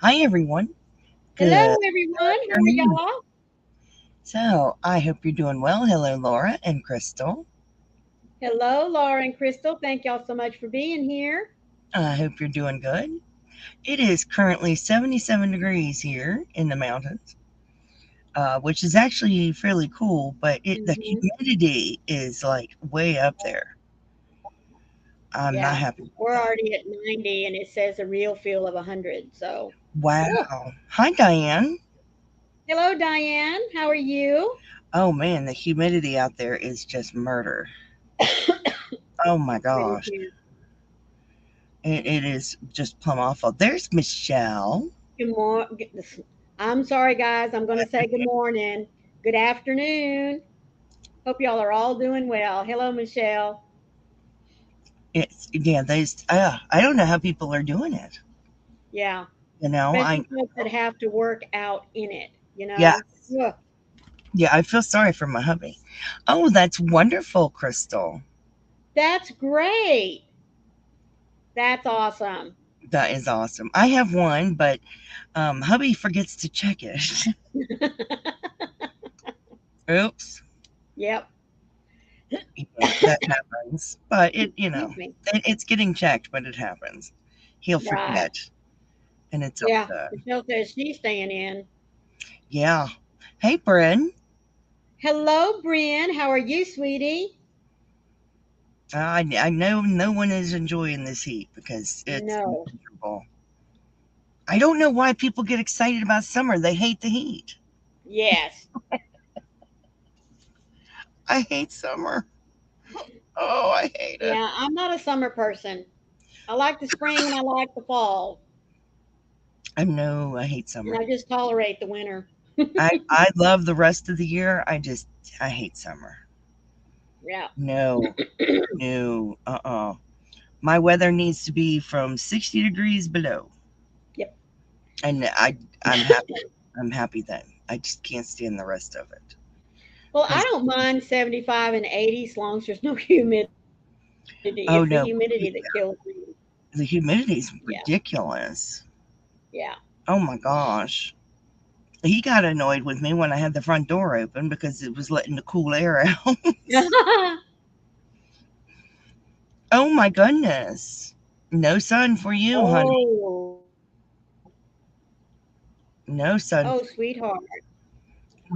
Hi, everyone. Hello, Good everyone. How are afternoon. y'all? So, I hope you're doing well. Hello, Laura and Crystal. Hello, Laura and Crystal. Thank y'all so much for being here. I hope you're doing good. It is currently 77 degrees here in the mountains, which is actually fairly cool, but the hmm humidity is like way up there. I'm not Yeah, happy with we're that. already at 90, and it says a real feel of 100. So, whew. Wow. Hi, Diane. Hello, Diane. How are you? Oh, man, the humidity out there is just murder. Oh, my Pretty gosh. too. It is just plumb awful. There's Michelle. Good morning. I'm sorry, guys. I'm going to say good morning. Good afternoon. Hope y'all are all doing well. Hello, Michelle. It's yeah, I don't know how people are doing it. Yeah, You know, I especially folks that have to work out in it, you yeah, know? Ugh, yeah, I feel sorry for my hubby. Oh, that's wonderful, Crystal. that's great. That's awesome. That is awesome. I have one, but hubby forgets to check it. Oops. Yep. Yeah, that happens. But Excuse me. it's getting checked, but it happens. He'll Right. forget, and it's all Yeah. good. Michelle says she's staying in. Yeah. Hey, Bryn. Hello, Brian. How are you, sweetie? I know no one is enjoying this heat because it's No. miserable. I don't know why people get excited about summer. They hate the heat. Yes. I hate summer. Oh, I hate it. Yeah, I'm not a summer person. I like the spring and I like the fall, I know I hate and summer. I just tolerate the winter. I love the rest of the year. I hate summer. Yeah. No, no, My weather needs to be from 60 degrees below, Yep. and I'm happy. I'm happy then. I just can't stand the rest of it. Well, I 'Cause- don't mind 75 and 80 as long as there's no humidity. It's the humidity oh that no, kills me. the humidity is Yeah. ridiculous. Yeah. Oh my gosh. He got annoyed with me when I had the front door open because it was letting the cool air out. Oh my goodness. No sun for you, honey. Oh. No Oh, sun. sweetheart.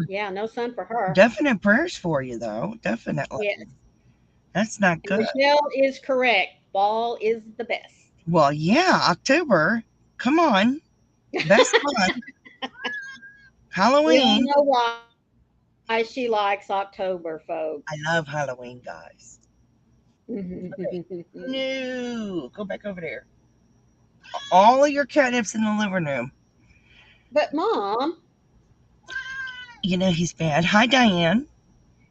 Yeah, no sun for her. Definite prayers for you, though. Definitely. Yes. That's not And good. Michelle is correct. Fall is the best. Well, yeah, October. Come on. Best month. We all Halloween. know why she likes October, folks. I love Halloween, guys. But No. Go back over there. All of your catnip's in the living room. Mom, You know he's bad. Hi, Diane.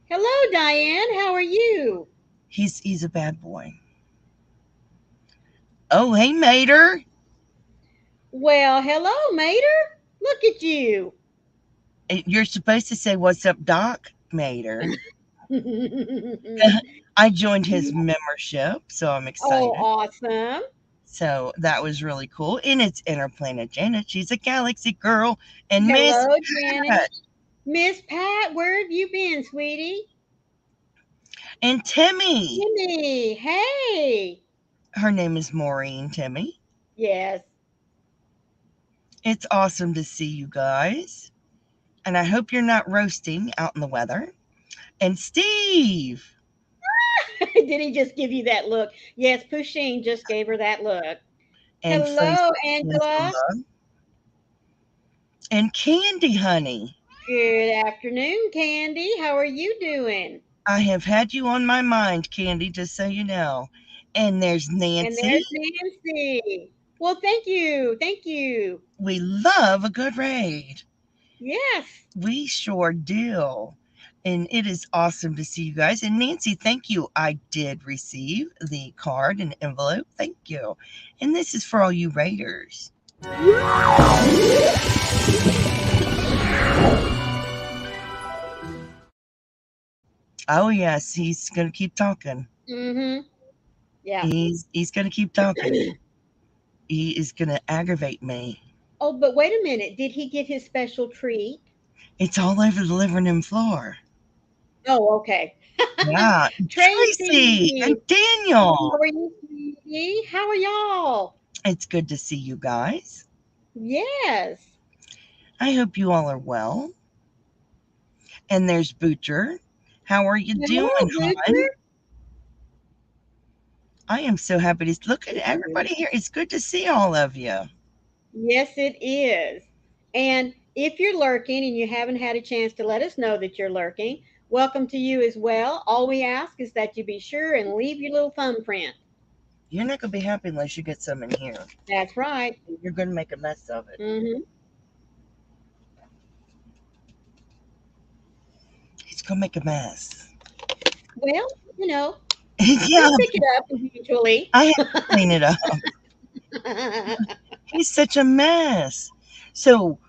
hello Diane, how are you? He's a bad boy. Oh, hey, Mater. Well, hello Mater. Look at you. You're supposed to say, "What's up, Doc?" Mater. I joined his membership, so I'm Oh, excited. awesome. So that was really cool. And it's Interplanet Janet. She's a galaxy girl. And Miss Hello Janet. Pat Miss Pat, where have you been, sweetie? and Timmy. Timmy, hey. Her name is Maureen Timmy. Yes. It's awesome to see you guys. And I hope you're not roasting out in the weather. And Steve. Did he just give you that look? Yes, Pusheen just gave her that look. And Hello, Francesca. Angela. And Candy Honey. Good afternoon, Candy. How are you doing? I have had you on my mind, Candy, just so you know. And there's And Nancy. there's Nancy. Well, thank you. Thank you. We love a good raid. Yes. We sure do. And it is awesome to see you guys. And Nancy, thank you. I did receive the card and envelope. Thank you. And this is for all you raiders. Oh yes, he's gonna keep talking. Mm-hmm. Yeah. He's gonna keep talking. He is gonna aggravate me. Oh, but wait a minute. Did he get his special treat? It's all over the living room floor. Oh, okay. Yeah. Tracy Tracy, and how Daniel. are you, sweetie? How are y'all? It's good to see you guys. Yes. I hope you all are well. And there's Butcher. How are you Well, doing, hello, hon? Boocher. I am so happy to look at everybody here. It's good to see all of you. Yes, it is. And if you're lurking and you haven't had a chance to let us know that you're lurking, welcome to you as well. All we ask is that you be sure and leave your little thumbprint. You're not going to be happy unless you get some in here. That's right. You're going to make a mess of it. Mm-hmm. It's going to make a mess. Well, you know, Yeah, he'll pick it up eventually. I have to clean it up. He's such a mess. So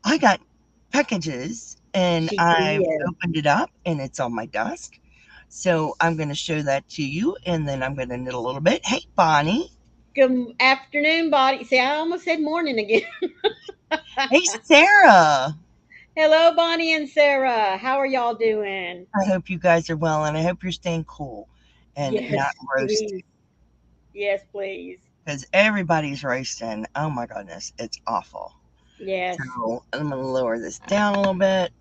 I got packages and She I did. opened it up and it's on my desk. So I'm going to show that to you and then I'm going to knit a little bit. Hey, Bonnie. Good afternoon, body. See, I almost said morning again. Hey, Sarah. Hello, Bonnie and Sarah. How are y'all doing? I hope you guys are well and I hope you're staying cool and not Yes, roasting please. Yes, please. because everybody's roasting. Oh my goodness, it's awful. Yes. So I'm going to lower this down a little bit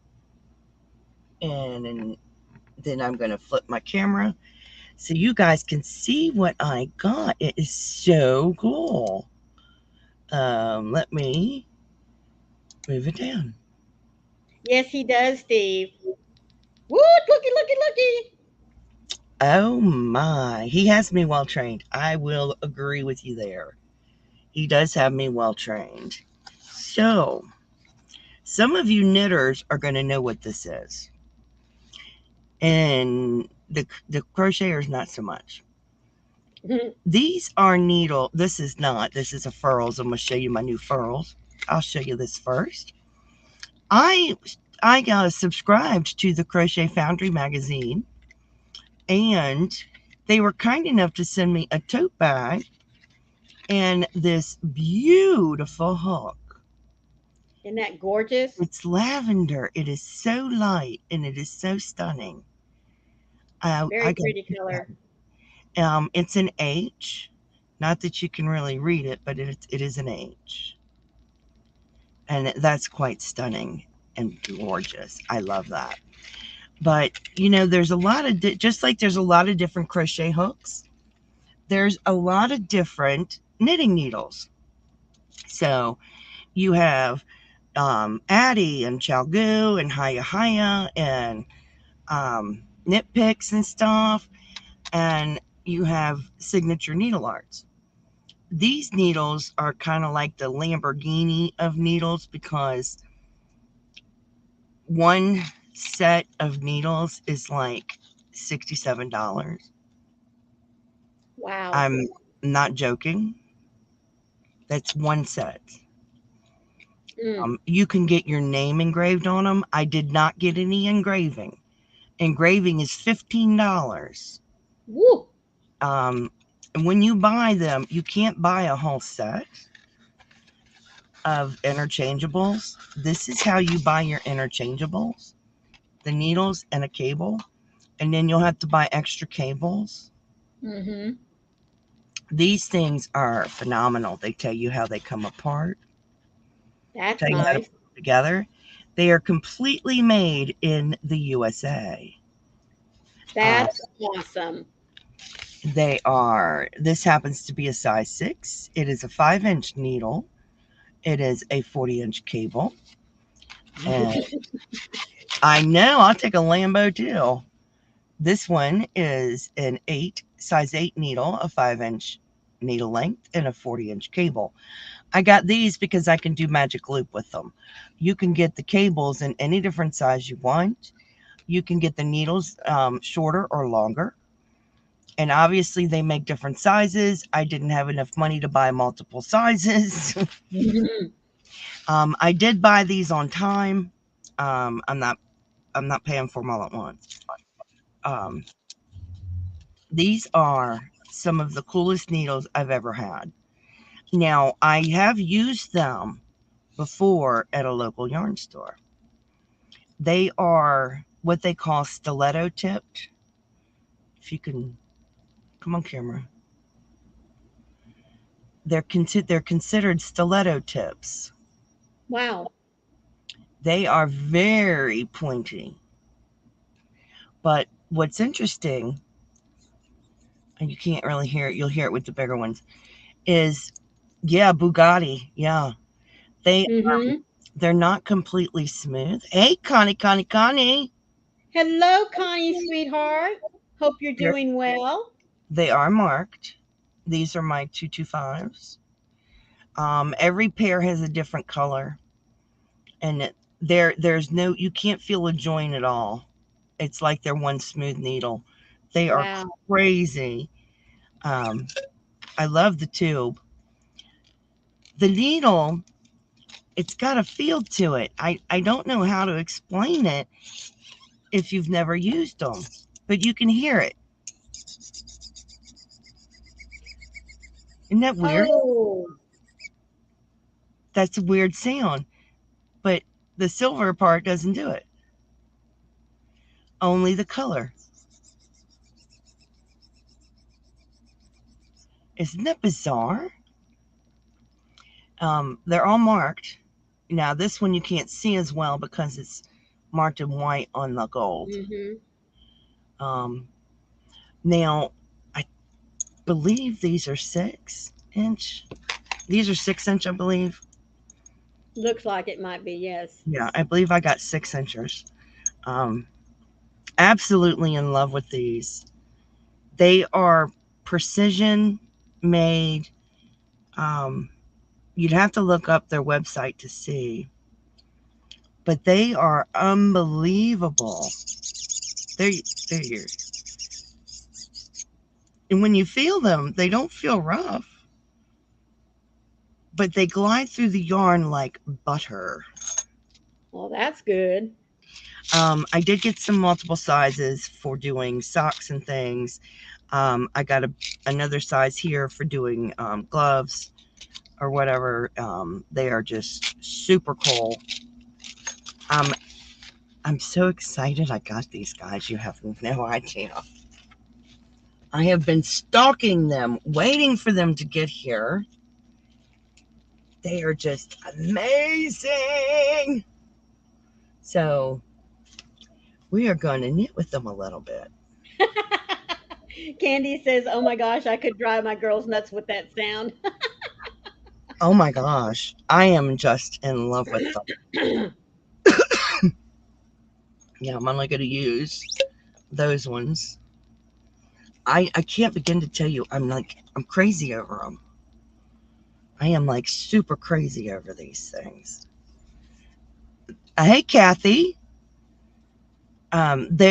and then I'm going to flip my camera so you guys can see what I got. It is so cool. Let me move it down. Yes, he does, Steve. Woo! Looky, looky, looky. Oh my, he has me well trained. I will agree with you there. He does have me well trained. So, some of you knitters are going to know what this is, and the crocheters not so much. These are needle. This is not. This is a furls. I'm going to show you my new furls. I'll show you this first. I I got subscribed to the Crochet Foundry magazine, and they were kind enough to send me a tote bag and this beautiful hook. Isn't that gorgeous? It's lavender. It is so light and it is so stunning. I Very got pretty color. it's an H. Not that you can really read it, but it is an H, and that's quite stunning and gorgeous. I love that. But you know, there's a lot of just like there's a lot of different crochet hooks. There's a lot of different knitting needles. So you have Addie and Chalgoo and Haya Haya and Knit Picks and stuff, and you have Signature Needle Arts. These needles are kind of like the Lamborghini of needles because one set of needles is like $67. Wow. I'm not joking. That's one set. Mm. You can get your name engraved on them. I did not get any engraving. Engraving is $15. Woo. And when you buy them, you can't buy a whole set of interchangeables. This is how you buy your interchangeables: the needles and a cable. And then you'll have to buy extra cables. Mm-hmm. These things are phenomenal. They tell you how they come apart, That's tell you how to nice. put them together. They are completely made in the USA. Uh, That's awesome. this happens to be a size 6. It is a 5-inch needle. It is a 40-inch cable. And I know I'll take a Lambo too. This one is an size 8 needle, a 5-inch needle length, and a 40-inch cable. I got these because I can do magic loop with them. You can get the cables in any different size you want. You can get the needles shorter or longer. And obviously, they make different sizes. I didn't have enough money to buy multiple sizes. I did buy these on time. I'm not paying for them all at once. Um, these are some of the coolest needles I've ever had. Now, I have used them before at a local yarn store. They are what they call stiletto tipped. If you can, come on, camera. They're considered stiletto tips. Wow. They are very pointy. But what's interesting, and you can't really hear it, you'll hear it with the bigger ones, is yeah, Bugatti. Yeah. They Mm-hmm. they're not completely smooth. Hey, Connie. Hello, Connie, sweetheart. Hope you're They're, doing well. they are marked. These are my 225s. Every pair has a different color, and there's no, you can't feel a joint at all. It's like they're one smooth needle. They are Wow. crazy. Um, I love the tube. The needle, it's got a feel to it. I don't know how to explain it if you've never used them, but you can hear it. Isn't that weird? Oh, That's a weird sound, but the silver part doesn't do it. Only the color. Isn't that bizarre? They're all marked. Now, this one you can't see as well because it's marked in white on the gold. mm-hmm. Um, now, I believe these are 6 inch. These are 6 inch, I believe. Looks like it might be, yes. Yeah, I believe I got 6 inchers. Um, absolutely in love with these. They are precision made. Um, you'd have to look up their website to see, but they are unbelievable. They're here. And when you feel them, they don't feel rough, but they glide through the yarn like butter. Well, that's good. I did get some multiple sizes for doing socks and things. I got another size here for doing gloves or whatever. They are just super cool. Um, I'm so excited I got these guys. You have no idea. I have been stalking them, waiting for them to get here. They are just amazing. So we are going to knit with them a little bit. Candy says, "Oh my gosh, I could drive my girls nuts with that sound." Oh my gosh, I am just in love with them. Yeah, I'm only going to use those ones. I can't begin to tell you. I'm crazy over them. I am like super crazy over these things. Hey, Kathi.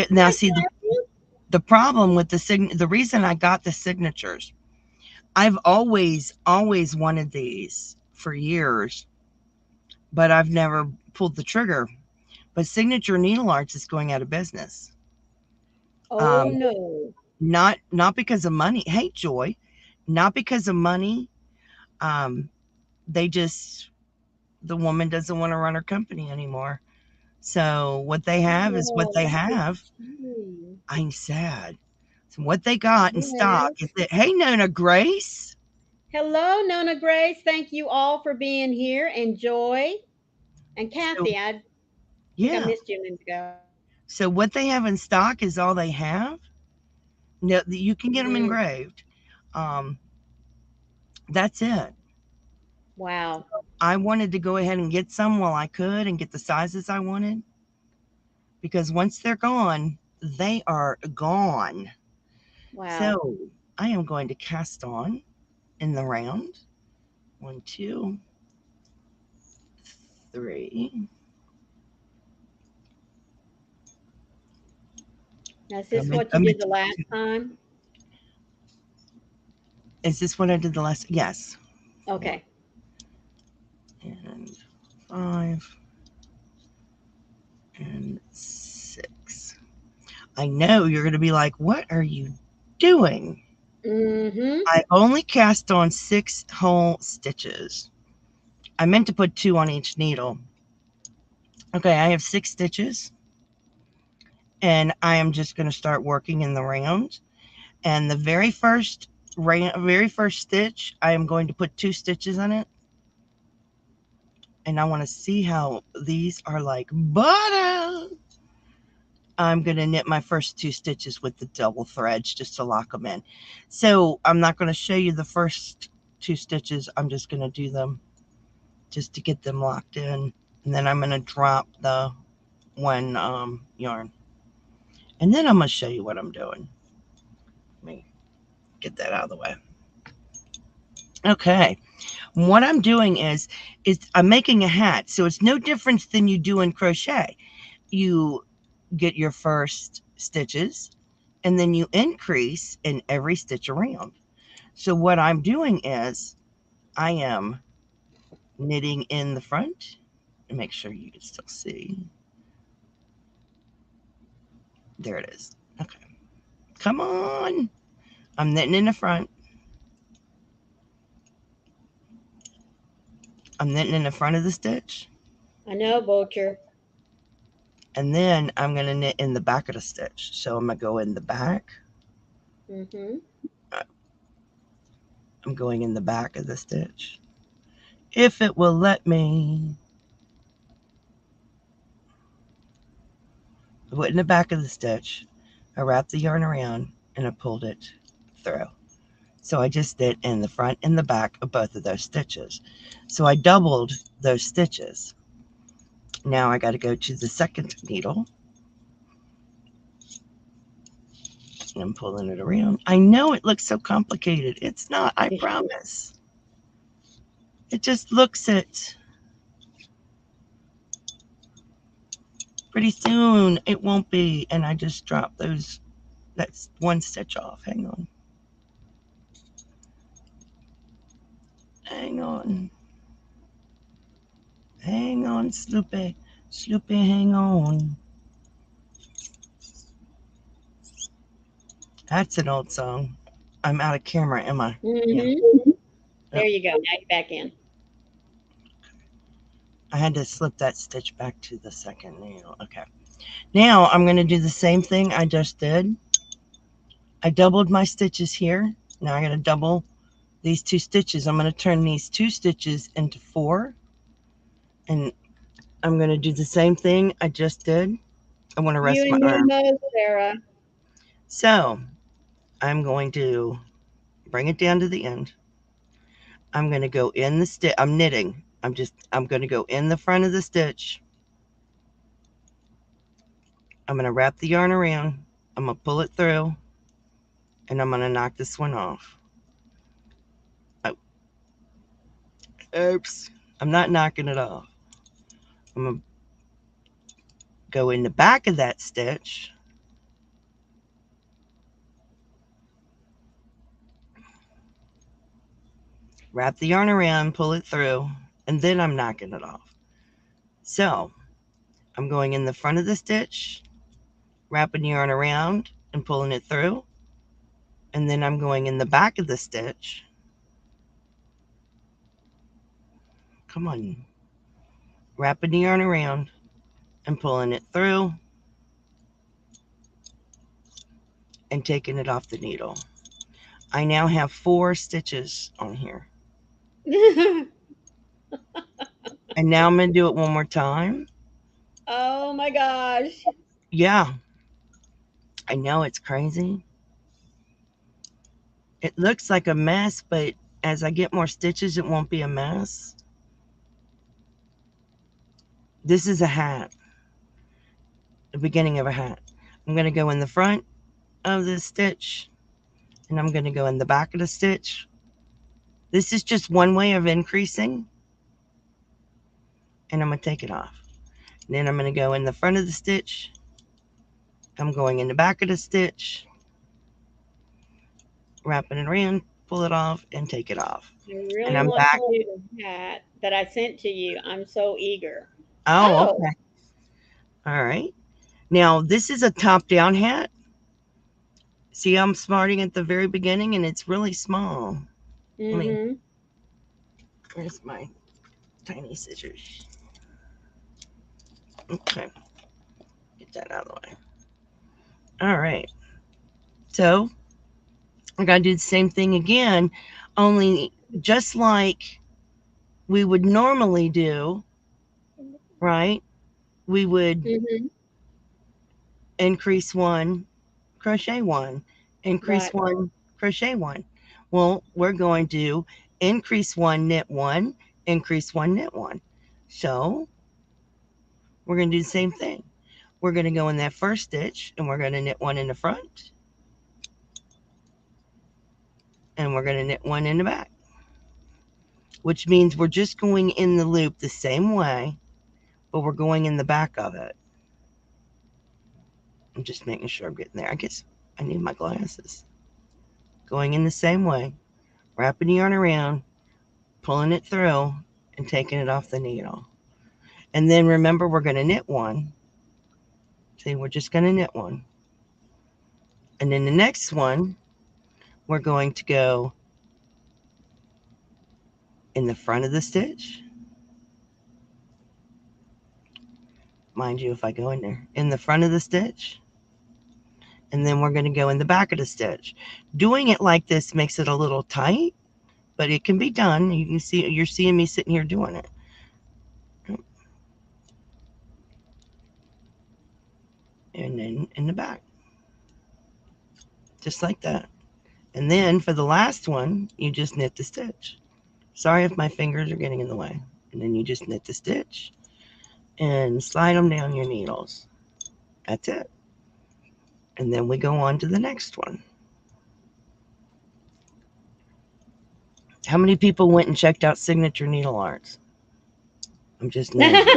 Now Hi, see Krafty. the problem with the reason I got the signatures. I've always wanted these for years, but I've never pulled the trigger. But Signature Needle Arts is going out of business. Oh Um, no. not because of money. Hey, Joy, not because of money. Um, they just the woman doesn't want to run her company anymore. So what they have is what Oh, they that is have. true. I'm sad. So what they got in stock Yes. is that. Hey, Nona Grace. Hello, Nona Grace. Thank you all for being here. And Joy and So Kathy. I think I yeah. missed you a minute ago. So what they have in stock is all they have. No, you can get them Mm, engraved. Um, that's it. wow. I wanted to go ahead and get some while I could and get the sizes I wanted because once they're gone, they are gone. Wow. So I am going to cast on in the round. 1, 2, 3. Now, is I'm this gonna, what you I'm gonna, did the last time? is this what I did the last? Yes. 4 Okay. and 5 and 6. I know you're going to be like, what are you doing? Mm-hmm. I only cast on 6 whole stitches. I meant to put 2 on each needle. Okay, I have 6 stitches, and I am just going to start working in the round. And the very first stitch, I am going to put 2 stitches on it. And I want to see how these are like butter. I'm going to knit my first 2 stitches with the double threads just to lock them in. So I'm not going to show you the first 2 stitches. I'm just going to do them just to get them locked in. And then I'm going to drop the one yarn. And then I'm going to show you what I'm doing. Let me get that out of the way. Okay. What I'm doing is I'm making a hat. So it's no different than you do in crochet. You get your first stitches and then you increase in every stitch around. So what I'm doing is I am knitting in the front and make sure you can still see. There it is. Okay. Come on. I'm knitting in the front. I'm knitting in the front of the stitch. I know, Butcher. And then I'm going to knit in the back of the stitch. So I'm going to go in the back. Mm-hmm. I'm going in the back of the stitch. If it will let me. I put in the back of the stitch. I wrapped the yarn around and I pulled it through. So I just did in the front and the back of both of those stitches. So I doubled those stitches. Now I got to go to the second needle. And I'm pulling it around. I know it looks so complicated. It's not, I promise. It just looks it. Pretty soon it won't be. And I just dropped those. That's one stitch off. Hang on. Hang on. Hang on, Sloopy. Sloopy, hang on. That's an old song. I'm out of camera, am I? Mm-hmm. Yeah. There you go. Now you're back in. I had to slip that stitch back to the second needle. Okay. Now I'm going to do the same thing I just did. I doubled my stitches here. Now I got to double these 2 stitches. I'm going to turn these 2 stitches into 4. And I'm going to do the same thing I just did. I want to rest You my and arm. me both, Sarah. So I'm going to bring it down to the end. I'm going to go in the stitch. I'm knitting. I'm going to go in the front of the stitch. I'm going to wrap the yarn around. I'm going to pull it through. And I'm going to knock this one off. Oh, oops. I'm not knocking it off. I'm going to go in the back of that stitch. Wrap the yarn around, pull it through, and then I'm knocking it off. So I'm going in the front of the stitch, wrapping the yarn around and pulling it through. And then I'm going in the back of the stitch. Come on. Wrapping the yarn around and pulling it through and taking it off the needle. I now have 4 stitches on here. And now I'm going to do it one more time. Oh my gosh. Yeah, I know it's crazy. It looks like a mess, but as I get more stitches, it won't be a mess. This is a hat, the beginning of a hat. I'm going to go in the front of the stitch, and I'm going to go in the back of the stitch. This is just one way of increasing, and I'm going to take it off. And then I'm going to go in the front of the stitch. I'm going in the back of the stitch, wrapping it around, pull it off, and take it off. I And really I'm want back. to do the hat that I sent to you. I'm so eager. Oh, Oh, okay. All right. Now, this is a top-down hat. See, I'm starting at the very beginning, and it's really small. Let me, mm-hmm. where's my, tiny scissors. Okay, get that out of the way. All right, so I gotta do the same thing again, only just like we would normally do, right? We would Mm-hmm. increase one, crochet one, increase Right. one, crochet one. Well, we're going to increase one, knit one, increase one, knit one. So we're going to do the same thing. We're going to go in that first stitch and we're going to knit one in the front and we're going to knit one in the back, which means we're just going in the loop the same way, but we're going in the back of it. I'm just making sure I'm getting there. I guess I need my glasses. Going in the same way, wrapping the yarn around, pulling it through, and taking it off the needle. And then remember, we're going to knit one. See, we're just going to knit one. And then the next one, we're going to go in the front of the stitch. Mind you, if I go in there, in the front of the stitch. And then we're going to go in the back of the stitch. Doing it like this makes it a little tight, but it can be done. You can see, you're seeing me sitting here doing it. And then in the back, just like that. And then for the last one, you just knit the stitch. Sorry if my fingers are getting in the way. And then you just knit the stitch and slide them down your needles. That's it. And then we go on to the next one. How many people went and checked out Signature Needle Arts? I'm just nosy.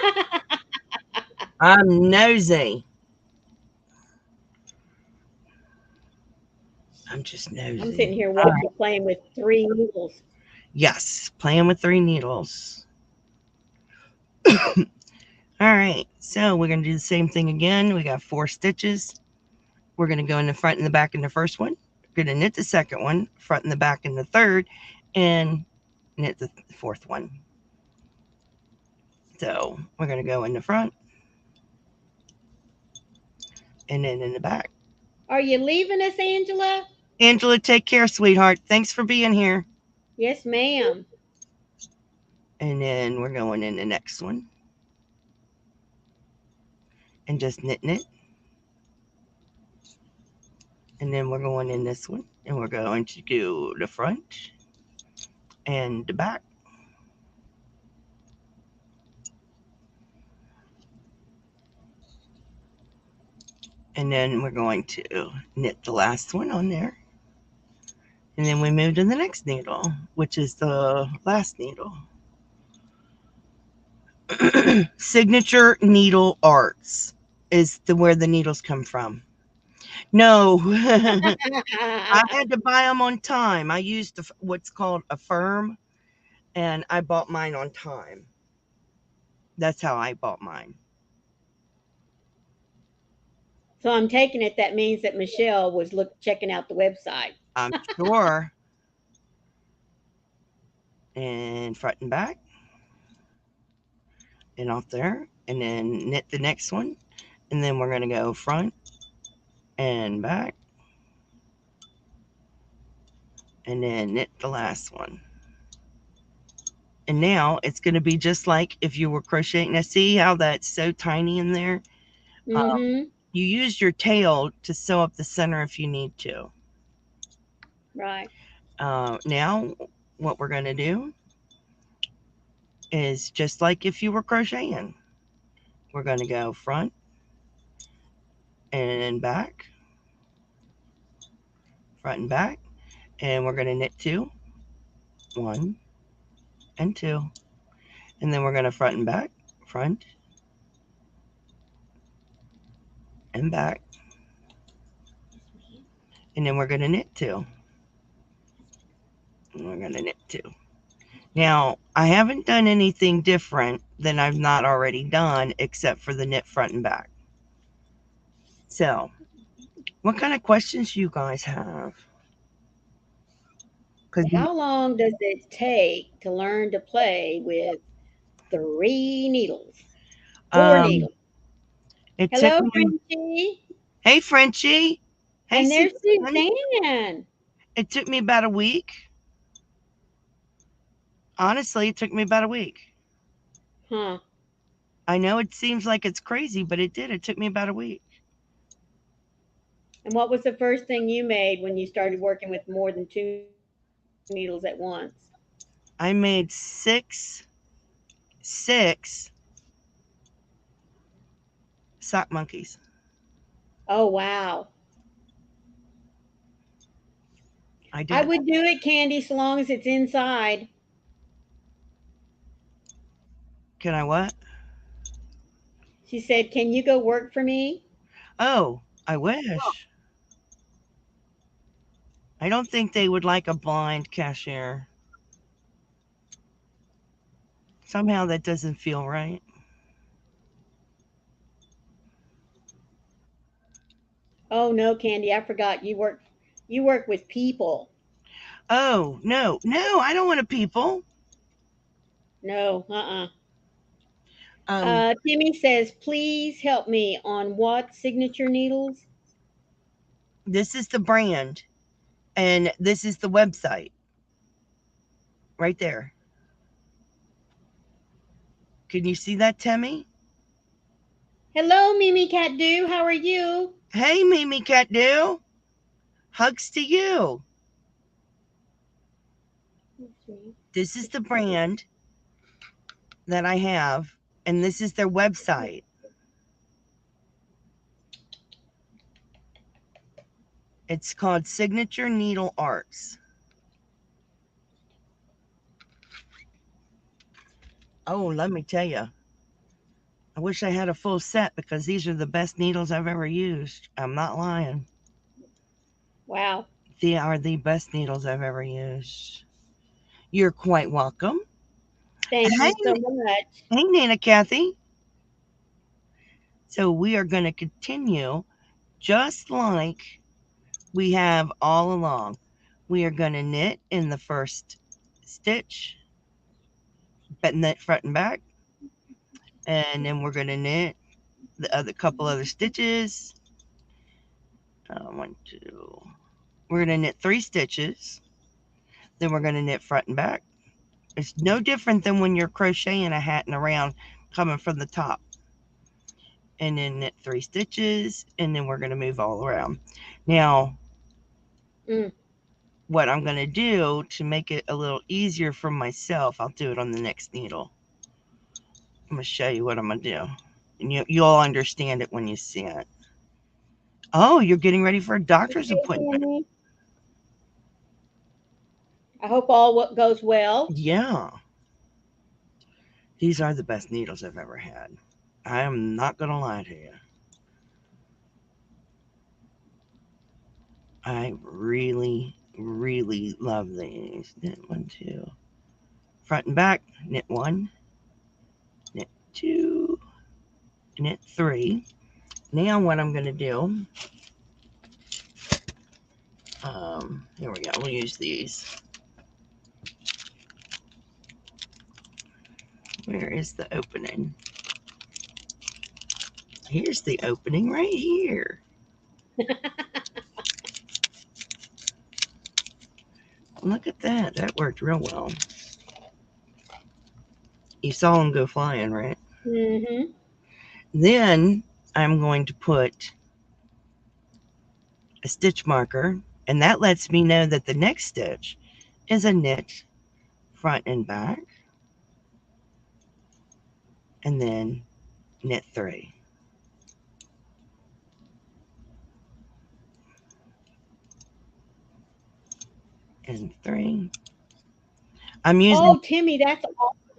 I'm nosy. I'm just I'm nosy. sitting here All watching right. you playing with 3 needles. Yes, playing with 3 needles. All right, so we're going to do the same thing again. We got 4 stitches. We're going to go in the front and the back in the first one. We're going to knit the second one, front and the back in the third, and knit the fourth one. So we're going to go in the front and then in the back. Are you leaving us, Angela? Angela, take care, sweetheart. Thanks for being here. Yes, ma'am. And then we're going in the next one and just knitting it. And then we're going in this one and we're going to do the front and the back. And then we're going to knit the last one on there. And then we move to the next needle, which is the last needle. Signature Needle Arts is where the needles come from. No, I had to buy them on time. I used what's called a firm, and I bought mine on time. That's how I bought mine. So I'm taking it that means that Michelle was checking out the website. I'm sure. And front and back, and off there, and then knit the next one, and then we're going to go front and back, and then knit the last one. And now it's going to be just like if you were crocheting. Now see how that's so tiny in there? Mm-hmm. You use your tail to sew up the center if you need to. Right. Now what we're going to do is just like if you were crocheting. We're going to go front and back, front and back, and we're going to knit 2, 1 and 2, and then we're going to front and back, front and back, and then we're going to knit 2, and we're going to knit 2. Now, I haven't done anything different than I've not already done except for the knit front and back. So, what kind of questions do you guys have? Because How long does it take to learn to play with 3 needles, 4 Um, needles. it took Hello, me. Frenchie. Hey, Frenchie. Hey, And there's Suzanne. Suzanne. It took me about a week. Honestly, it took me about a week. Huh. I know it seems like it's crazy, but it did. It took me about a week. And what was the first thing you made when you started working with more than 2 needles at once? I made six sock monkeys. Oh, wow. I I did. would do it, Candy, so long as it's inside. Can I what? She said, "Can you go work for me?" Oh, I wish. I don't think they would like a blind cashier. Somehow that doesn't feel right. Oh no, Candy, I forgot you work with people. Oh, no, no, I don't want to people. No, uh-uh. Um, Timmy says, "Please help me on what signature needles?" this is the brand, and this is the website right there. Can you see that, Timmy? Hello, Mimi Cat Do. How are you? Hey, Mimi Cat Do. Hugs to you. This is the brand that I have, and this is their website. It's called Signature Needle Arts. Oh, let me tell you, I wish I had a full set because these are the best needles I've ever used. I'm not lying. Wow. They are the best needles I've ever used. You're quite welcome. Thank Hey, you so much. hey, Nana Kathy. So we are going to continue just like we have all along. We are going to knit in the first stitch, but knit front and back, and then we're going to knit the other couple other stitches. One, two. We're going to knit 3 stitches. Then we're going to knit front and back. It's no different than when you're crocheting a hat and around coming from the top. And then knit 3 stitches, and then we're going to move all around. Now, Mm. what I'm going to do to make it a little easier for myself, I'll do it on the next needle. I'm going to show you what I'm going to do. And you'll understand it when you see it. Oh, you're getting ready for a doctor's Okay, appointment. Tammy. I hope all what goes well. Yeah, these are the best needles I've ever had. I am not going to lie to you. I really, really love these. Knit 1, 2. Front and back, knit 1, knit 2, knit 3. Now what I'm going to do, here we go, we'll use these. Where is the opening? Here's the opening right here. Look at that. That worked real well. You saw them go flying, right? Mm-hmm. Then I'm going to put a stitch marker, and that lets me know that the next stitch is a knit front and back, and then knit 3. And 3. I'm using, Oh, Timmy, that's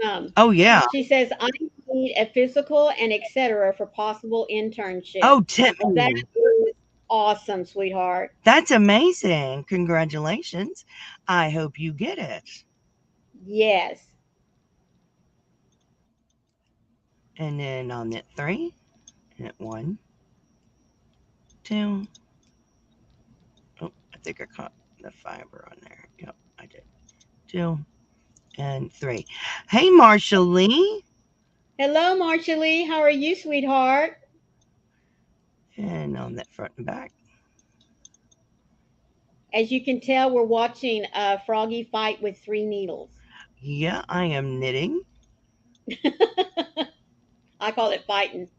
awesome. oh, yeah. She says, "I need a physical and etc. for possible internship." Oh, That Tiffany. is awesome, sweetheart. That's amazing. Congratulations. I hope you get it. Yes. And then I'll knit 3, knit 1, 2. Oh, I think I caught the fiber on there. Yep, I did. 2 and 3. Hey, Marsha Lee. Hello, Marcia Lee. How are you, sweetheart? And on that front and back. As you can tell, we're watching Froggy fight with 3 needles. Yeah, I am knitting. I call it fighting.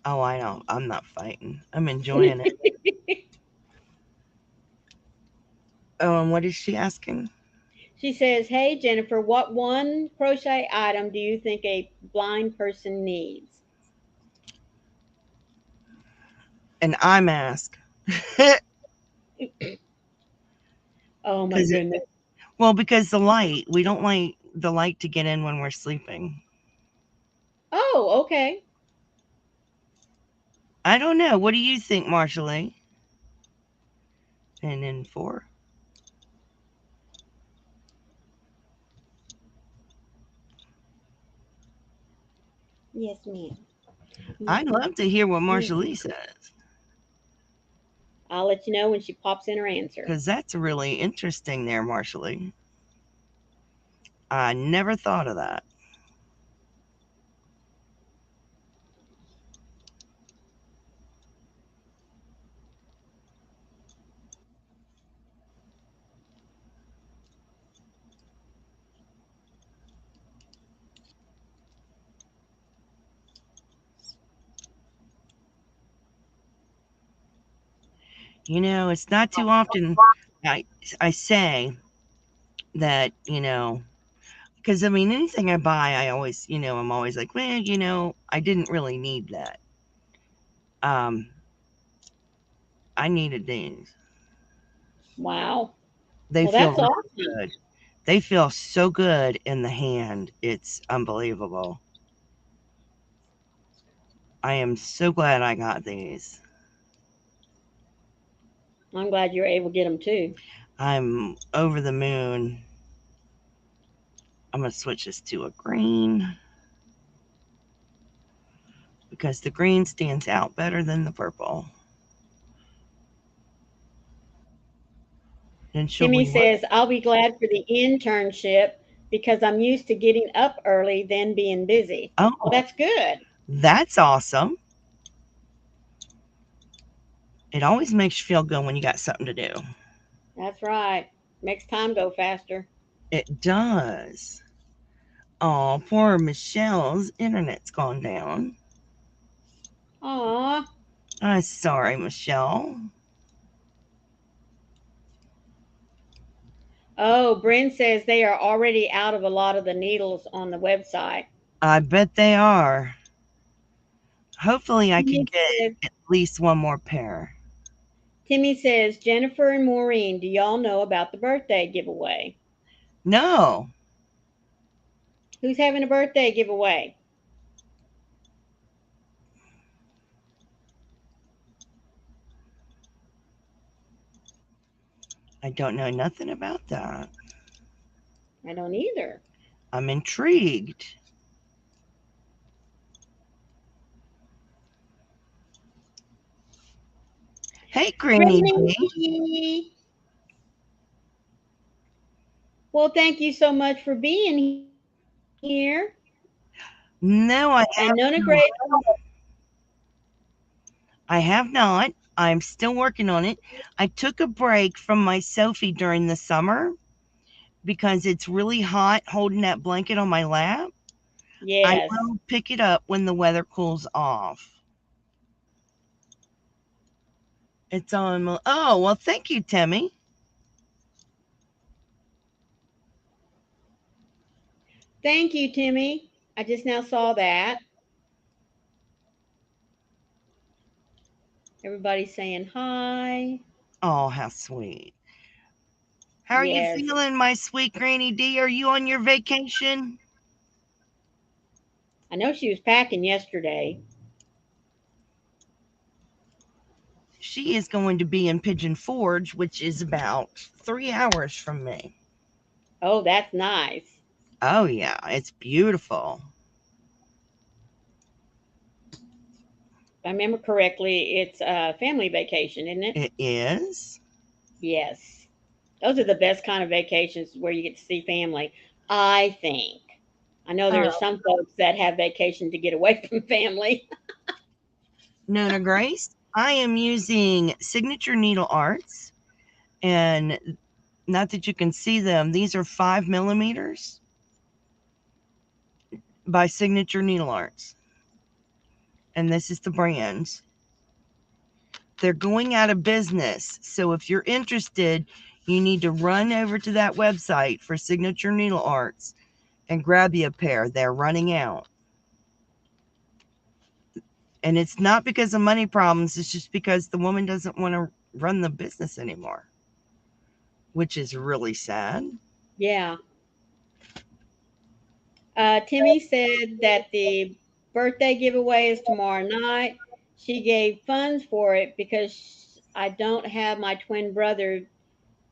Oh, I know. I'm not fighting. I'm enjoying it. Oh, and what is she asking? She says, "Hey Jennifer, what one crochet item do you think a blind person needs?" An eye mask. Oh my Because goodness. well, because the light. We don't like the light to get in when we're sleeping. Oh, okay. I don't know. What do you think, Marshall? And then 4. Yes, ma'am. I'd love to hear what Marshall Mhm. says. I'll let you know when she pops in her answer. Because that's really interesting there, Marshall. I never thought of that. It's not too often I, I say that, because I mean, anything I buy, I always, I'm always like, well, I didn't really need that. Um, I needed these. Wow. They Well, feel that's really awesome. good. They feel so good in the hand. It's unbelievable. I am so glad I got these. I'm glad you were able to get them too. I'm over the moon. I'm going to switch this to a green because the green stands out better than the purple. And shall Timmy we what? says, "I'll be glad for the internship because I'm used to getting up early, then being busy." Well, Oh, that's good. that's awesome. It always makes you feel good when you got something to do. That's right. Makes time go faster. It does. Oh, poor Michelle's internet's gone down. Aw. I'm sorry, Michelle. Oh, Bryn says they are already out of a lot of the needles on the website. I bet they are. Hopefully, I can Timmy get says, at least one more pair. Jennifer and Maureen, do y'all know about the birthday giveaway? No, Who's having a birthday giveaway? I don't know nothing about that. I don't either. I'm intrigued. Hey, GrannyDee. GrannyDee. Well, thank you so much for being here. No, And Nona Gray, I have not. I'm still working on it. I took a break from my Sophie during the summer because it's really hot holding that blanket on my lap. I yes. will pick it up when the weather cools off. It's on. Oh, well, thank you, Timmy. Thank you, Timmy. I just now saw that. Everybody's saying hi. Oh, how sweet. How are you Yes. feeling, my sweet GrannyDee? Are you on your vacation? I know she was packing yesterday. She is going to be in Pigeon Forge, which is about 3 hours from me. Oh, that's nice. Oh, yeah, it's beautiful. If I remember correctly, it's a family vacation, isn't it? It is. Yes. Those are the best kind of vacations where you get to see family, I think. I know there are some folks that have vacation to get away from family. Nona Grace, I am using Signature Needle Arts, and not that you can see them, these are 5 millimeters by Signature Needle Arts. And this is the brand. They're going out of business. So if you're interested, you need to run over to that website for Signature Needle Arts and grab you a pair. They're running out. And it's not because of money problems. It's just because the woman doesn't want to run the business anymore, which is really sad. Yeah. Timmy said that the birthday giveaway is tomorrow night. She gave funds for it because I don't have my twin brother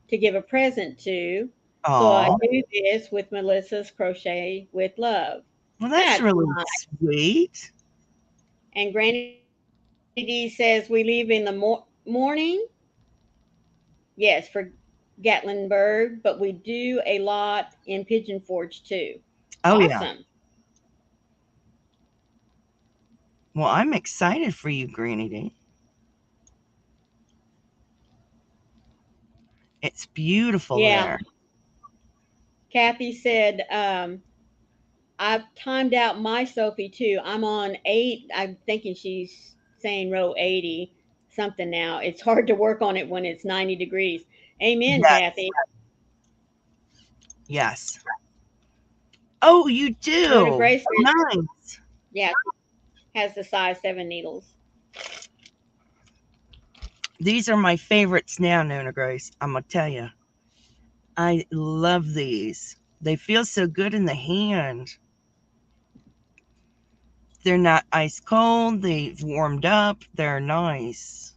to give a present to. So I Oh, do this with Melissa's Crochet with Love. well, that's That's really nice. sweet. And Granny D says we leave in the morning. Yes, for Gatlinburg, but we do a lot in Pigeon Forge too. Oh, yeah. Awesome. Well, I'm excited for you, GrannyDee. It's beautiful Yeah. there. Kathy said, I've timed out my Sophie too. I'm on 8. I'm thinking she's saying row 80 something now. It's hard to work on it when it's 90 degrees. Amen, Yes. Kathy. Yes. Oh, you Nona do. Grace says, Nice. yeah, has the size 7 needles. These are my favorites now, Nona Grace. I'm going to tell you. I love these. They feel so good in the hand. They're not ice cold. They've warmed up. They're nice.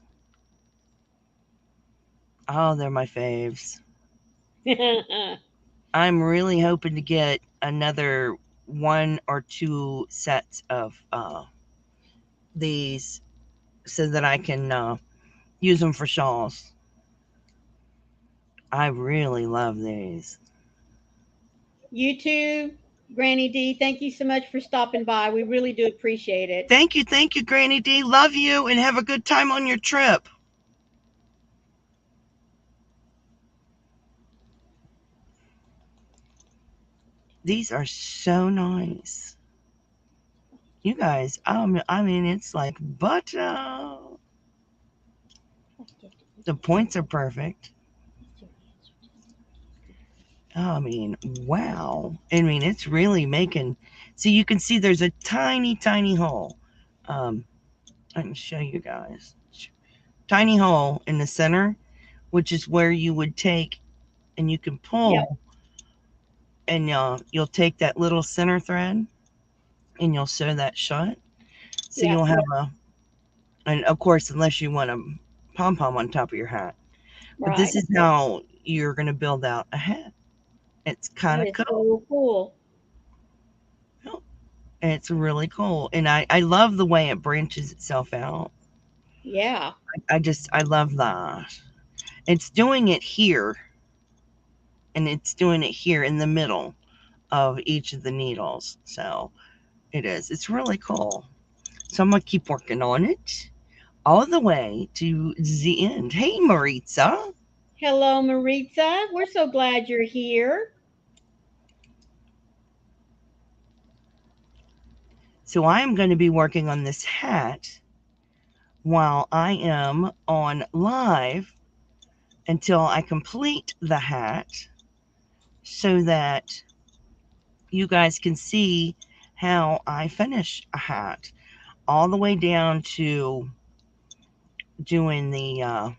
Oh, they're my faves. I'm really hoping to get another 1 or 2 sets of these so that I can use them for shawls. I really love these. You too, Granny D. Thank you so much for stopping by. We really do appreciate it. Thank you, GrannyDee. Love you and have a good time on your trip. These are so nice. You guys, I mean, it's like butter. The points are perfect. I mean, wow. I mean, it's really making. So you can see there's a tiny, tiny hole. Um, I can show you guys. Tiny hole in the center, which is where you would take and you can Yep. pull, and you'll take that little center thread and you'll sew that shut. So Yep. you'll have a, and of course, unless you want a pom pom on top of your hat. But this Right. is how you're going to build out a hat. It's kind That of is cool. so cool. It's really cool. And I love the way it branches itself out. Yeah. I love that. It's doing it here, and it's doing it here in the middle of each of the needles. So it is. It's really cool. So I'm going to keep working on it all the way to the end. Hey, Maritza. Hello, Maritza. We're so glad you're here. So I am going to be working on this hat while I am on live until I complete the hat so that you guys can see how I finish a hat all the way down to doing the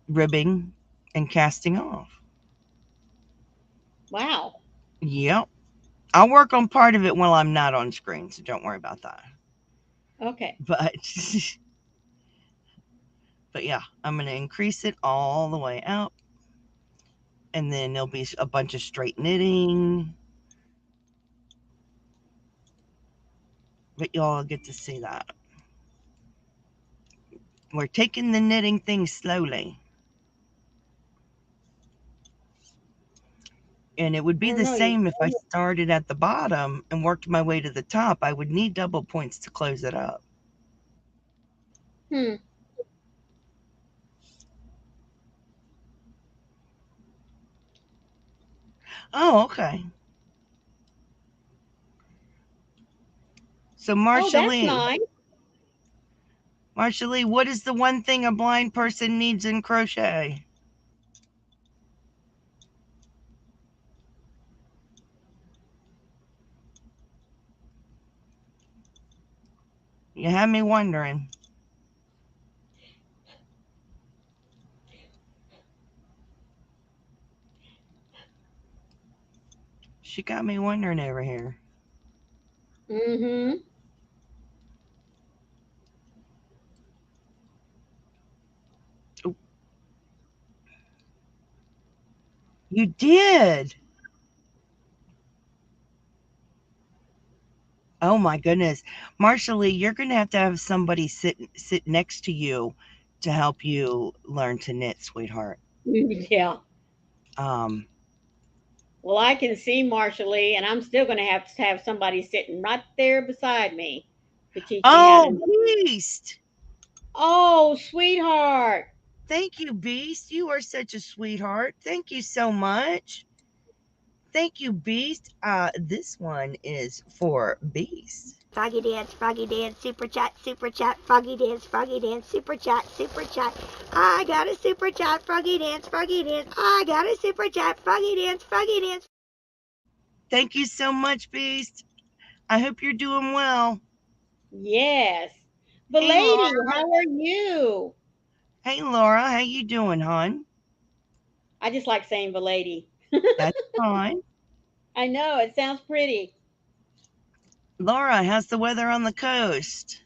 ribbing and casting off. Wow. Yep. I'll work on part of it while I'm not on screen, so don't worry about that. Okay. But but yeah, I'm going to increase it all the way out, and then there'll be a bunch of straight knitting, but y'all get to see that. We're taking the knitting thing slowly. And it would I be don't the know. You. same if I started at the bottom and worked my way to the top. I would need double points to close it up. Hmm. Oh, okay. So Oh, that's nice. Marsha Lee, what is the one thing a blind person needs in crochet? You have me wondering. She got me wondering over here. Mm-hmm. Oh, you did. Oh my goodness. Marsha Lee, you're going to have somebody sit next to you to help you learn to knit, sweetheart. Yeah. Um, Well, I can see Marshall Lee, and I'm still going to have somebody sitting right there beside me to teach me how to oh, knit. Beast. Oh, sweetheart. Thank you, Beast. You are such a sweetheart. Thank you so much. Thank you, Beast. This one is for Beast. Froggy Dance, Super Chat, Froggy Dance, Super Chat. I got a Super Chat, Froggy Dance, I got a Super Chat, Froggy Dance. Thank you so much, Beast. I hope you're doing well. Yes. Hey, Lady, Laura. how are you? Hey, Laura. How you doing, hon? I just like saying Lady. That's fine. I know, it sounds pretty. Laura, how's the weather on the coast?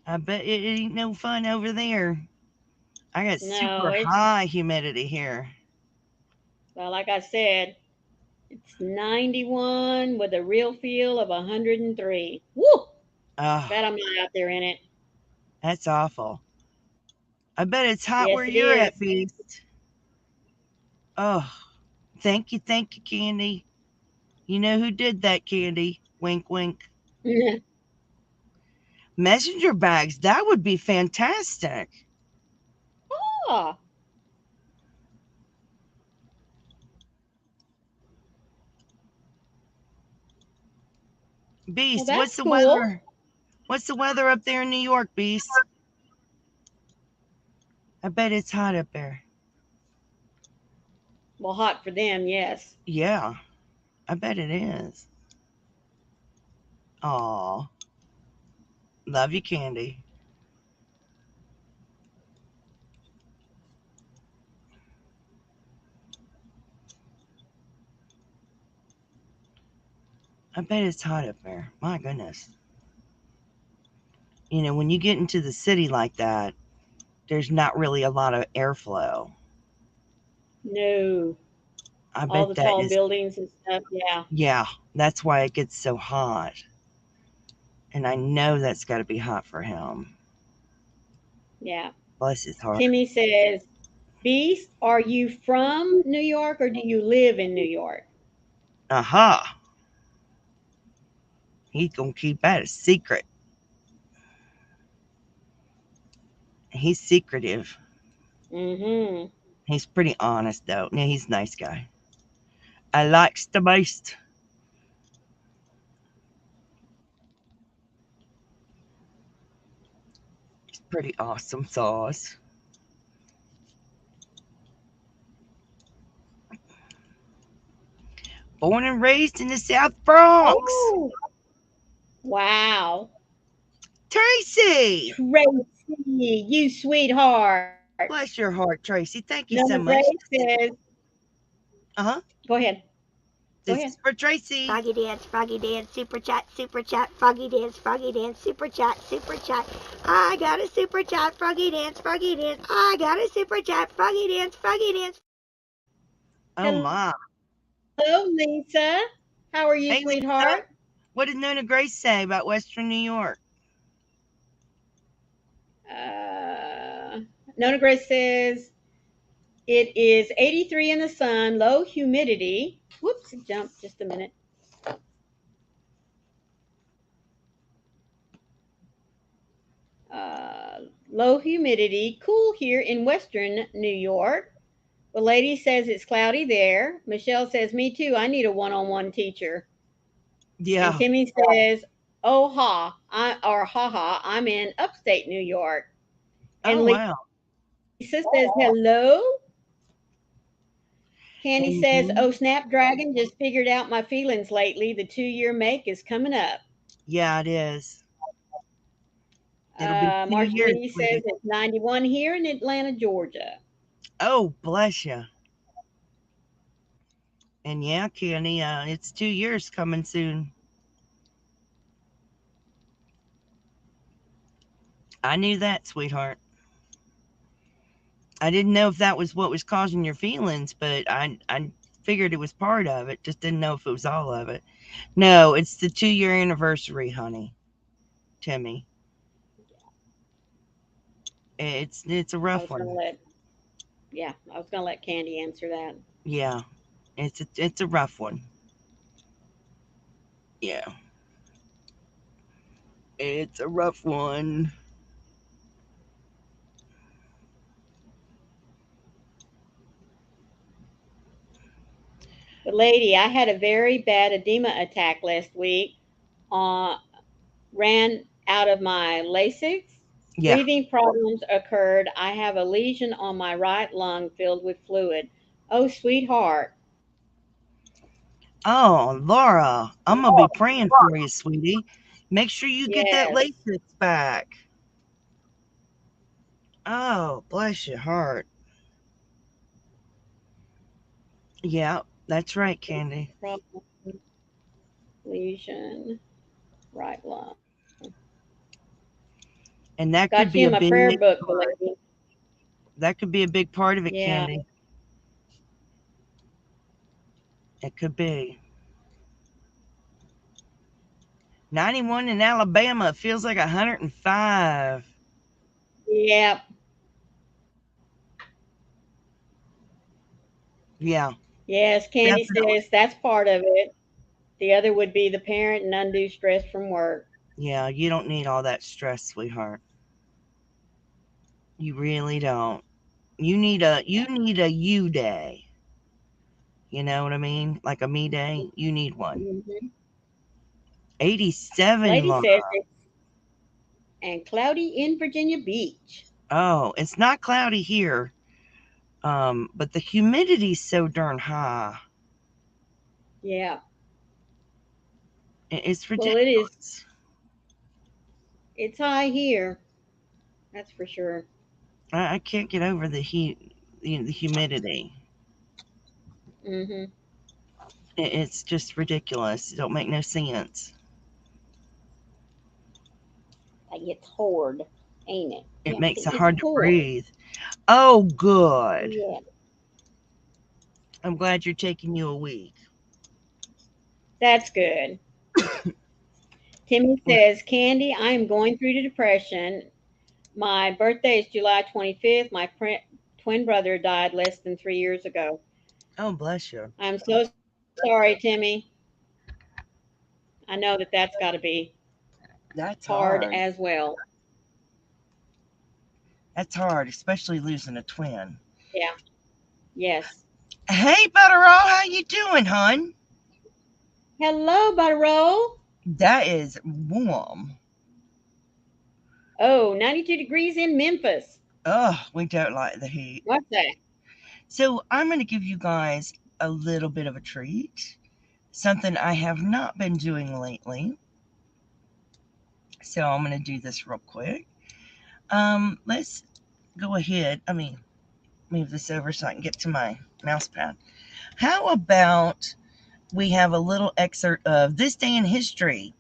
I bet it ain't no fun over there. I got No, super it's, high humidity here. well, like I said, it's 91 with a real feel of 103. Woo! Oh, Bet I'm not out there in it. that's awful. I bet it's hot Yes, where it you're is. at, Beast. Oh, thank you, Candy. You know who did that, Candy? Wink, wink. Messenger bags, that would be fantastic. Ah, well, Beast, that's what's the cool. weather? What's the weather up there in New York, Beast? I bet it's hot up there. Well, hot for them, yes. Yeah, I bet it is. Aw, love you, Candy. I bet it's hot up there. My goodness. You know, when you get into the city like that, there's not really a lot of airflow. No, I all bet the that tall is, buildings and stuff. Yeah, yeah, that's why it gets so hot. And I know that's got to be hot for him. yeah. Bless his heart. Timmy says, Beast, are you from New York or do you live in New York? Aha. He's going to keep that a secret. He's secretive. Mm-hmm. He's pretty honest, though. Yeah, he's a nice guy. I likes the beast. He's pretty awesome sauce. Born and raised in the South Bronx. Oh, wow. Tracy. Tracy, you sweetheart. Bless your heart, Tracy. Thank you Nona so Grace much. says, Uh huh. go ahead. Go This ahead. is for Tracy. Froggy Dance, Super Chat, Froggy Dance, Super Chat. I got a Super Chat, Froggy Dance, I got a Super Chat, Froggy Dance. Oh my. Hello, Lisa. How are you, Hey, Lisa. sweetheart? What did Nona Grace say about Western New York? Uh, Nona Grace says, It is 83 in the sun, low humidity. Whoops, it jumped just a minute. Low humidity, cool here in western New York. The lady says it's cloudy there. Michelle says, me too, I need a one-on-one teacher. Yeah. And Timmy says, oh ha, ha, I'm in upstate New York. And wow. Lisa says, hello. Candy says, oh, Snapdragon, just figured out my feelings lately. The 2-year make is coming up. Yeah, it is. It'll be 2 Marcia years. B says it's 91 here in Atlanta, Georgia. Oh, bless you. And yeah, Candy, it's 2 years coming soon. I knew that, sweetheart. I didn't know if that was what was causing your feelings, but I figured it was part of it. Just didn't know if it was all of it. No, it's the 2-year anniversary, honey. Timmy. It's a rough one. I was gonna let Candy answer that. Yeah. It's a rough one. Yeah. It's a rough one. But lady, I had a very bad edema attack last week. Ran out of my Lasix. Yeah. Breathing problems occurred. I have a lesion on my right lung filled with fluid. Oh, sweetheart. Oh, Laura, I'm going to be praying for you, sweetie. Make sure you get that Yes. Lasix back. Oh, bless your heart. Yeah, that's right, Candy. Lesion, right lung. And that Got could be you a in my big prayer book, lady. that could be a big part of it, Yeah. Candy. It could be. 91 in Alabama. It feels like 105. Yep. Yeah. Yes, Candy Definitely. says that's part of it. The other would be the parent and undue stress from work. Yeah, you don't need all that stress, sweetheart. You really don't. You need a you day. You know what I mean? Like a me day. You need one. Mm-hmm. 87, Lady Laura. says it's and cloudy in Virginia Beach. Oh, it's not cloudy here. But the humidity's so darn high. Yeah. It's ridiculous. Well, it is. It's high here. That's for sure. I can't get over the heat, the humidity. Mm-hmm. It's just ridiculous. It don't make no sense. Like it's hard, ain't it? It Yeah, makes it it's hard to hard. breathe. Oh, good. Yeah. I'm glad you're taking you a week. That's good. Timmy says, Candy, I am going through the depression. My birthday is July 25th. My twin brother died less than 3 years ago. Oh, bless you. I'm so sorry, Timmy. I know that's got to be That's hard hard. as well. That's hard, especially losing a twin. Yeah. Yes. Hey, Butterall, how you doing, hon? Hello, Butterroll. That is warm. Oh, 92 degrees in Memphis. Oh, we don't like the heat. What's that? So I'm going to give you guys a little bit of a treat. Something I have not been doing lately. So I'm going to do this real quick. Let's go ahead. Move this over so I can get to my mouse pad. How about we have a little excerpt of This Day in History?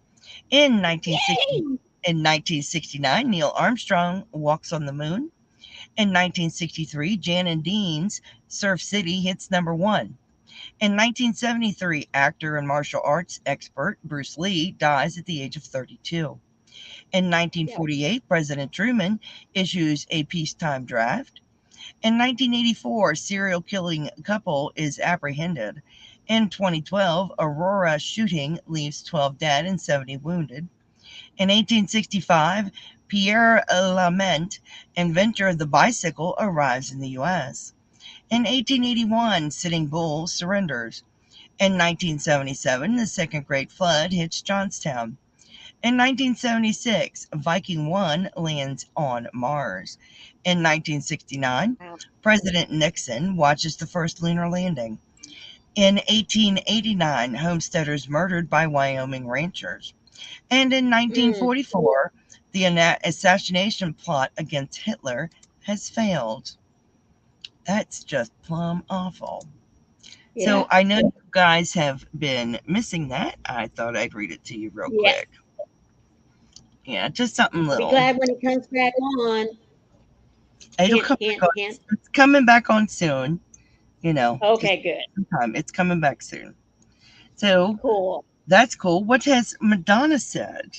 In 1969, Neil Armstrong walks on the moon. In 1963, Jan and Dean's Surf City hits #1. In 1973, actor and martial arts expert Bruce Lee dies at the age of 32. In 1948, President Truman issues a peacetime draft. In 1984, serial killing couple is apprehended. In 2012, Aurora shooting leaves 12 dead and 70 wounded. In 1865, Pierre Lament, inventor of the bicycle, arrives in the U.S. In 1881, Sitting Bull surrenders. In 1977, the Second Great Flood hits Johnstown. In 1976, Viking 1 lands on Mars. In 1969, Wow. President Nixon watches the first lunar landing. In 1889, homesteaders murdered by Wyoming ranchers. And in Mm, 1944, the assassination plot against Hitler has failed. That's just plumb awful. So yeah. I know you guys have been missing that. I thought I'd read it to you real Yes. quick. Yeah, just something Be little. glad when it comes back on. It'll Hint, come back hint, on. hint. It's coming back on soon. Just Okay, good. some time. It's coming back soon. So Cool. that's cool. What has Madonna said?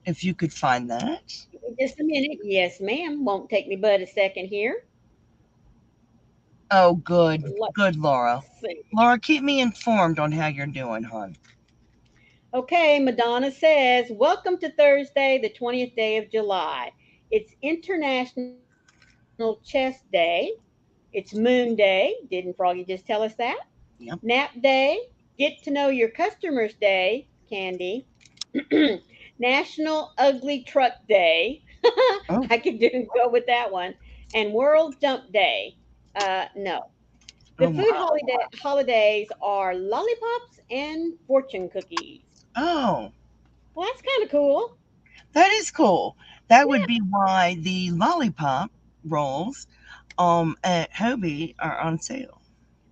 If you could find that. Give me just a minute. Yes, ma'am. Won't take me but a second here. Oh, good. Let's Good, Laura. see. Laura, keep me informed on how you're doing, hon. Okay, Madonna says, welcome to Thursday, the 20th day of July. It's International Chess Day. It's Moon Day. Didn't Froggy just tell us that? Yep. Nap Day. Get to know your customers Day, Candy. National Ugly Truck Day. Oh, I could go with that one. And World Dump Day. No. The oh food my. holidays are lollipops and fortune cookies. Oh, Well, that's kind of cool. that is cool. That would Yeah, be why the lollipop rolls at Hobie are on sale.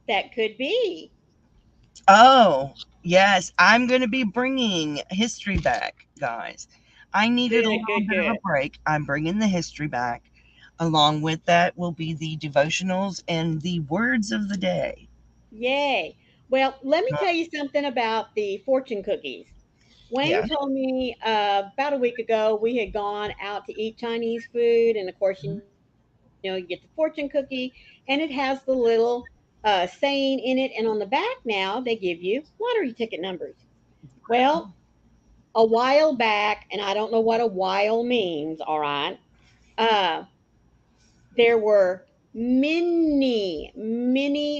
that could be. Oh, yes. I'm going to be bringing history back, guys. I needed a Good, little good, bit of a good. break. I'm bringing the history back. Along with that will be the devotionals and the words of the day. Yay. Well, let me tell you something about the fortune cookies. Wayne Yeah. told me about a week ago we had gone out to eat Chinese food, and of course, you get the fortune cookie, and it has the little saying in it, and on the back now they give you lottery ticket numbers. Well, a while back, and I don't know what a while means, all right, uh, there were many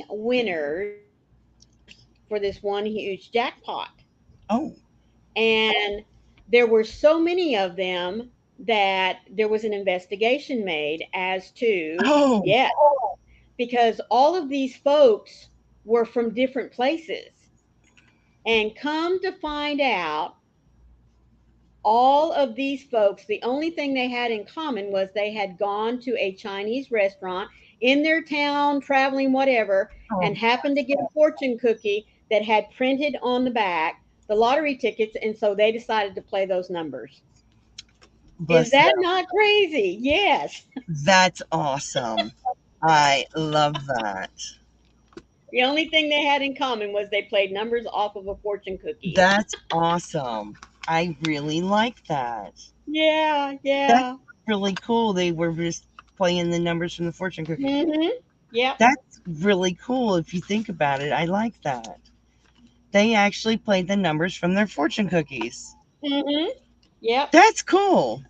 winners for this one huge jackpot. Oh. And there were so many of them that there was an investigation made as to, Oh. yeah, because all of these folks were from different places. And come to find out, all of these folks, the only thing they had in common was they had gone to a Chinese restaurant in their town, traveling, whatever, Oh. and happened to get a fortune cookie that had printed on the back the lottery tickets. And so they decided to play those numbers. Is Bless that them. not crazy? Yes. That's awesome. I love that. The only thing they had in common was they played numbers off of a fortune cookie. That's awesome. I really like that. Yeah, That's yeah. really cool. They were just playing the numbers from the fortune cookie. Mm-hmm. Yep. That's really cool if you think about it. I like that. They actually played the numbers from their fortune cookies. Mm-hmm. Yep. That's cool.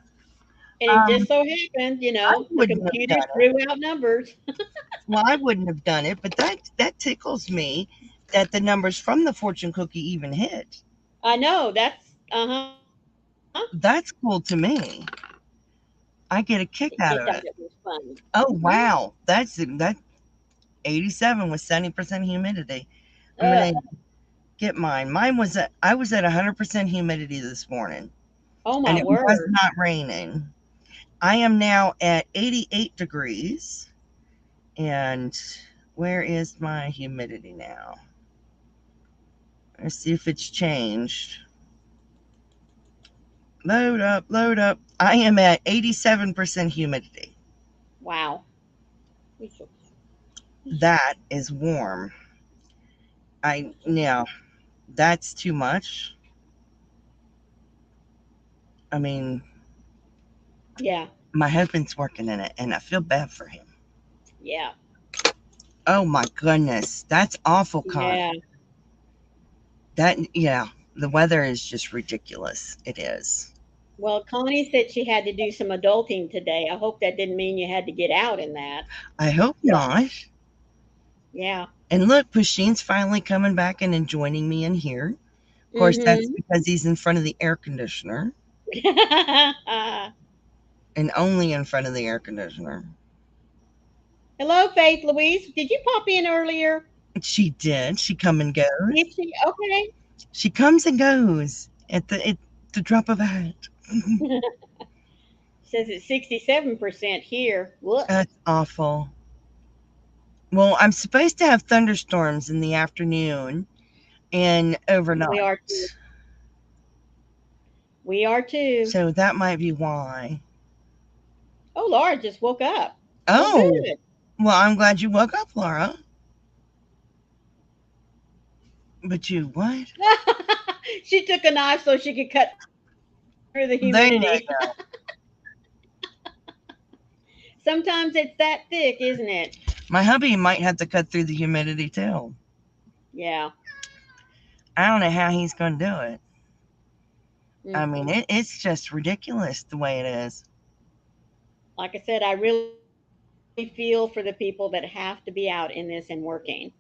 And it just so happened, I the wouldn't have computer done it. threw out numbers. Well, I wouldn't have done it, but that tickles me that the numbers from the fortune cookie even hit. I know that's That's cool to me. I get a kick It out thought of it. it was funny. Oh Yeah. wow, that 87 with 70% humidity. I'm Uh, gonna get mine. I was at 100% humidity this morning, oh and my it was word. not raining. I am now at 88 degrees, and where is my humidity now? Let's see if it's changed. Load up, load up. I am at 87% humidity. Wow. We shall- That is warm. I now that's too much. I mean, Yeah. My husband's working in it, and I feel bad for him. Yeah. Oh my goodness, that's awful, Con. Yeah. Yeah, the weather is just ridiculous. It is. Well, Connie said she had to do some adulting today. I hope that didn't mean you had to get out in that. I hope not. Yeah. And look, Pusheen's finally coming back and joining me in here. Of course, that's Mm-hmm. because he's in front of the air conditioner, and only in front of the air conditioner. Hello, Faith Louise. Did you pop in earlier? She did. She come and goes. Did she? Okay. She comes and goes at the drop of a hat. Says it's 67% here. Look. That's awful. Well, I'm supposed to have thunderstorms in the afternoon and We overnight. are too. We are too. So that might be why. Oh, Laura just woke up. Well, Oh, good. well, I'm glad you woke up, Laura. But you what? She took a knife so she could cut through the There you humidity. go. Sometimes it's that thick, isn't it? My hubby might have to cut through the humidity too. Yeah. I don't know how he's going to do it. I mean, Mm-hmm. it's just ridiculous the way it is. Like I said, I really feel for the people that have to be out in this and working.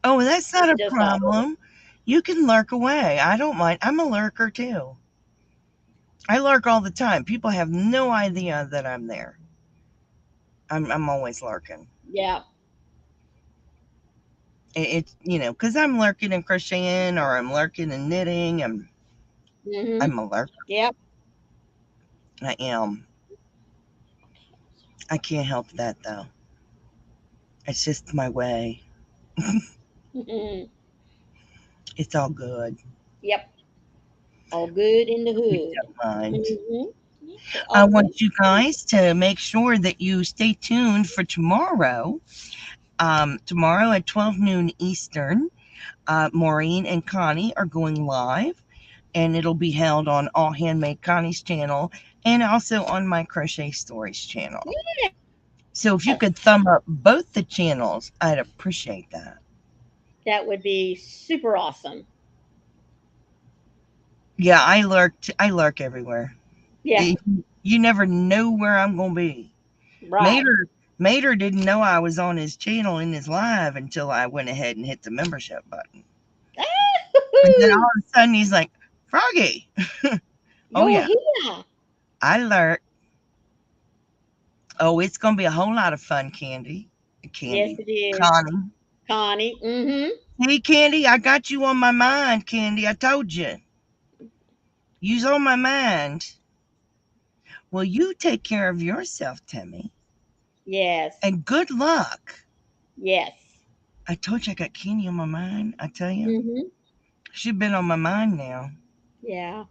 Oh, that's not It's a just awful. problem. You can lurk away. I don't mind. I'm a lurker too. I lurk all the time. People have no idea that I'm there. I'm always lurking. Yeah. It's because I'm lurking in crocheting or I'm lurking in knitting. Mm-hmm. I'm a lurker. Yep. I am. I can't help that though. It's just my way. Mm-hmm. It's all good. Yep. All good in the We hood. don't mind. Mm-hmm. I All good. want you guys to make sure that you stay tuned for tomorrow. Tomorrow at 12 noon Eastern, Maureen and Connie are going live, and it'll be held on All Handmade Connie's channel and also on my Crochet Stories channel. So if you Yes. could thumb up both the channels, I'd appreciate that. That would be super awesome. Yeah, I lurk everywhere. Yeah. Eh, You never know where I'm gonna be. Right. Mater Mater didn't know I was on his channel in his live until I went ahead and hit the membership button. And then all of a sudden he's like, Froggy. Oh You're yeah, here. I lurk. Oh, it's gonna be a whole lot of fun, Candy. Yes, it is. Connie. Connie. Mm-hmm. Hey Candy, I got you on my mind, Candy. I told you. You's on my mind. Well, you take care of yourself, Timmy. Yes. And good luck. Yes. I told you I got Candy on my mind. I tell you. Mm-hmm. She's been on my mind now. Yeah.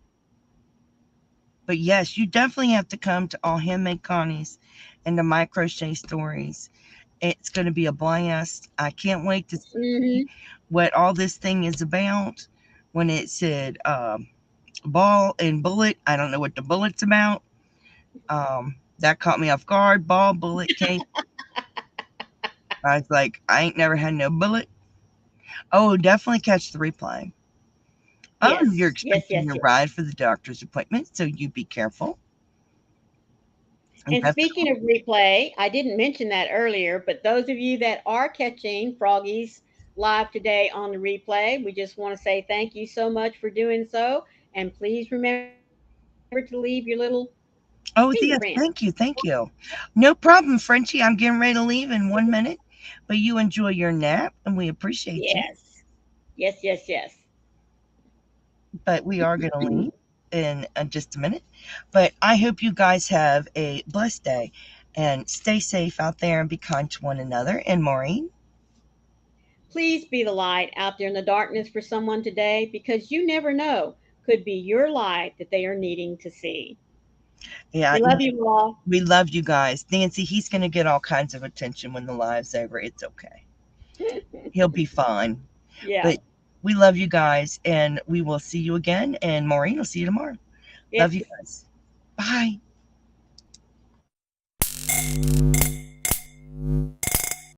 But yes, you definitely have to come to All Handmade Connie's and to My Crochet Stories. It's going to be a blast. I can't wait to see Mm-hmm. what all this thing is about. When it said ball and bullet, I don't know what the bullet's about. That caught me off guard. Ball, bullet, case. I was like, I ain't never had no bullet. Oh, definitely catch the replay. Oh, Yes. you're Yes. expecting Yes. your Yes. ride for the doctor's appointment, so you be careful. And speaking of replay, I didn't mention that earlier, but those of you that are catching Froggy's live today on the replay, we just want to say thank you so much for doing so. And please remember to leave your little Oh, fingerprint. yes, thank you, thank you. No problem, Frenchie. I'm getting ready to leave in 1 minute, but you enjoy your nap, and we appreciate you. Yes. Yes. Yes. Yes. But we are going to leave in just a minute. But I hope you guys have a blessed day, and stay safe out there and be kind to one another. And Maureen? Please be the light out there in the darkness for someone today because you never know. Could be your light that they are needing to see. Yeah, We love you all. we love you guys. Nancy, he's going to get all kinds of attention when the live's over. It's okay. He'll be fine. Yeah. But we love you guys, and we will see you again. And Maureen will see you tomorrow. Yes. Love you guys. Bye.